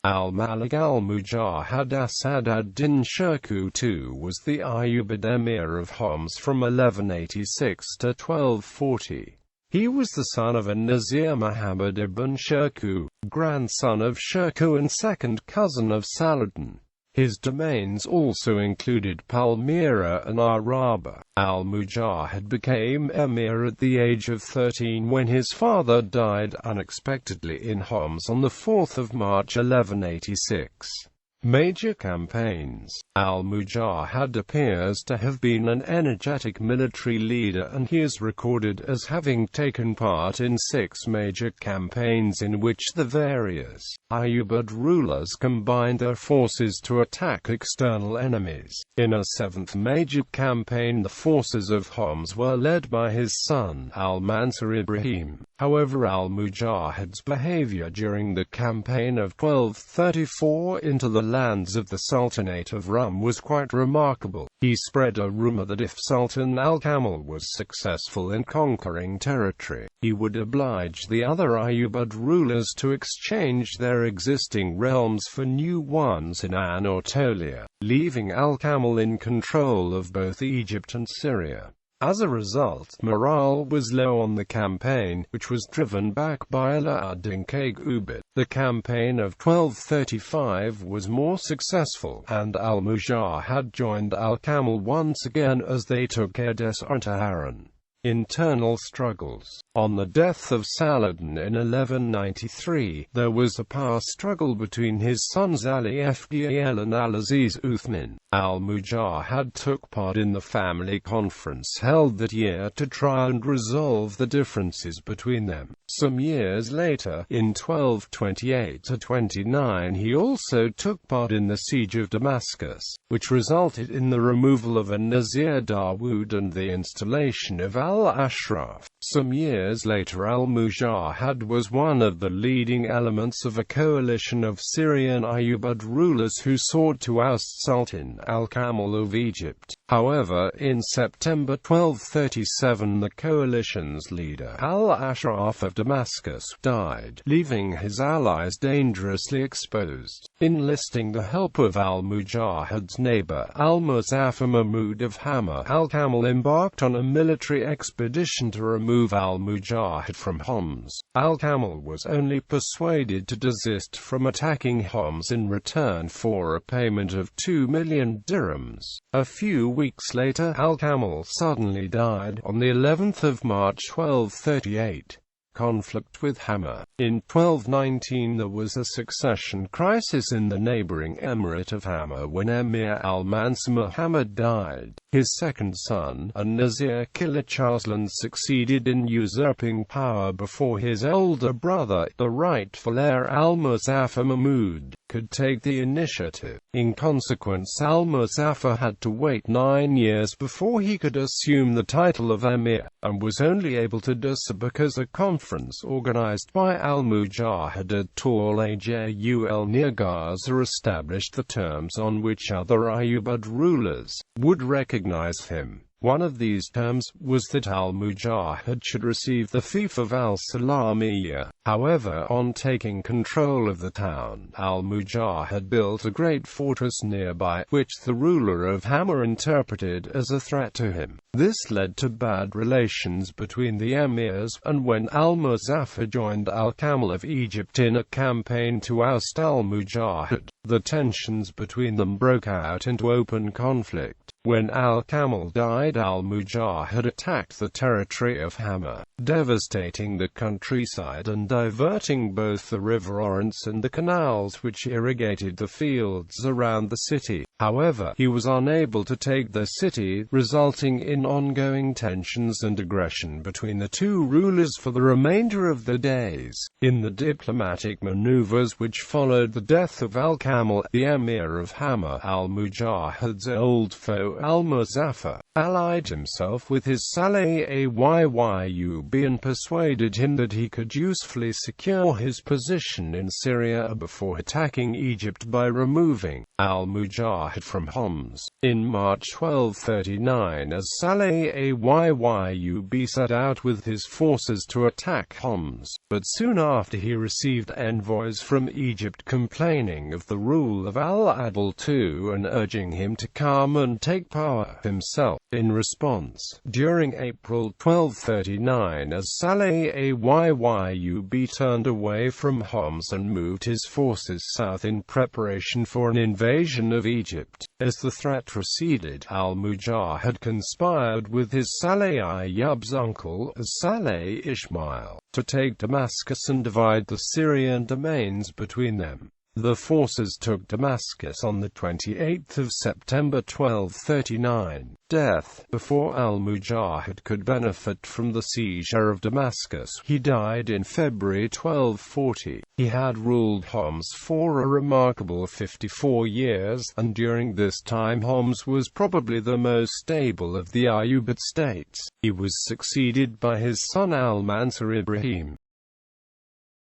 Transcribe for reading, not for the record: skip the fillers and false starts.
Al-Malik Al-Mujahid Asad ad-Din Shirkuh II was the Ayyubid emir of Homs from 1186 to 1240. He was the son of An-Nasir Muhammad ibn Shirkuh, grandson of Shirkuh and second cousin of Saladin. His domains also included Palmyra and ar-Rahba. Al-Mujahid became emir at the age of 13 when his father died unexpectedly in Homs on 4 March 1186. Major campaigns. Al-Mujahid appears to have been an energetic military leader, and he is recorded as having taken part in 6 major campaigns in which the various Ayyubid rulers combined their forces to attack external enemies. In a 7th major campaign, the forces of Homs were led by his son, Al-Mansur Ibrahim. However, Al-Mujahid's behavior during the campaign of 1234 into the lands of the Sultanate of Rum was quite remarkable. He spread a rumor that if Sultan Al-Kamil was successful in conquering territory, he would oblige the other Ayyubid rulers to exchange their existing realms for new ones in Anatolia, leaving Al-Kamil in control of both Egypt and Syria. As a result, morale was low on the campaign, which was driven back by Saladin Ayyubid. The campaign of 1235 was more successful, and Al-Mujahid joined Al-Kamil once again as they took Ardis-Artaharan. Internal struggles. On the death of Saladin in 1193, there was a power struggle between his sons Ali Fdal and Al-Aziz Uthman. Al-Mujahid took part in the family conference held that year to try and resolve the differences between them. Some years later, in 1228–29, he also took part in the siege of Damascus, which resulted in the removal of An-Nasir Dawood and the installation of Al-Ashraf. Some years later, Al-Mujahid was one of the leading elements of a coalition of Syrian Ayyubid rulers who sought to oust Sultan Al-Kamil of Egypt. However, in September 1237 the coalition's leader, Al-Ashraf of Damascus, died, leaving his allies dangerously exposed. Enlisting the help of Al-Mujahid's neighbor, Al-Muzaffar Mahmud of Hama, Al-Kamil embarked on a military expedition to remove Al-Mujahid from Homs. Al-Kamil was only persuaded to desist from attacking Homs in return for a payment of 2 million dirhams. A few weeks later, Al-Kamil suddenly died, on the 11th of March 1238. Conflict with Hama. In 1219 there was a succession crisis in the neighboring emirate of Hama when Emir Al-Nasir Muhammad died. His second son, An-Nasir Arslan, succeeded in usurping power before his older brother, the rightful heir Al-Muzaffar Mahmud, could take the initiative. In consequence, Al-Muzaffar had to wait 9 years before he could assume the title of emir, and was only able to do so because a conference organized by Al-Mujahid at Al near Gaza established the terms on which other Ayyubid rulers would recognize him. One of these terms was that Al-Mujahid should receive the fief of al-Salamiyya. However, on taking control of the town, Al-Mujahid built a great fortress nearby, which the ruler of Hama interpreted as a threat to him. This led to bad relations between the emirs, and when Al-Muzaffar joined Al-Kamil of Egypt in a campaign to oust Al-Mujahid, the tensions between them broke out into open conflict. When Al-Kamil died, Al-Mujahid attacked the territory of Hama, devastating the countryside and diverting both the river Orontes and the canals which irrigated the fields around the city. However, he was unable to take the city, resulting in ongoing tensions and aggression between the two rulers for the remainder of the days. In the diplomatic maneuvers which followed the death of Al-Kamil, the emir of Hama, Al-Mujahid's old foe so al-Muzaffar allied himself with his Salih Ayyub and persuaded him that he could usefully secure his position in Syria before attacking Egypt by removing al-Mujahid from Homs. In March 1239, as Salih Ayyub set out with his forces to attack Homs, but soon after he received envoys from Egypt complaining of the rule of Al-Adil II and urging him to come and take power himself. In response, during April 1239, as Salih Ayyub turned away from Homs and moved his forces south in preparation for an invasion of Egypt. As the threat receded, al-Mujahid conspired with his Salih Ayyub's uncle, Salih Ismail, to take Damascus and divide the Syrian domains between them. The forces took Damascus on the 28th of September 1239. Death. Before al-Mujahid could benefit from the seizure of Damascus, he died in February 1240. He had ruled Homs for a remarkable 54 years, and during this time Homs was probably the most stable of the Ayyubid states. He was succeeded by his son al-Mansur Ibrahim.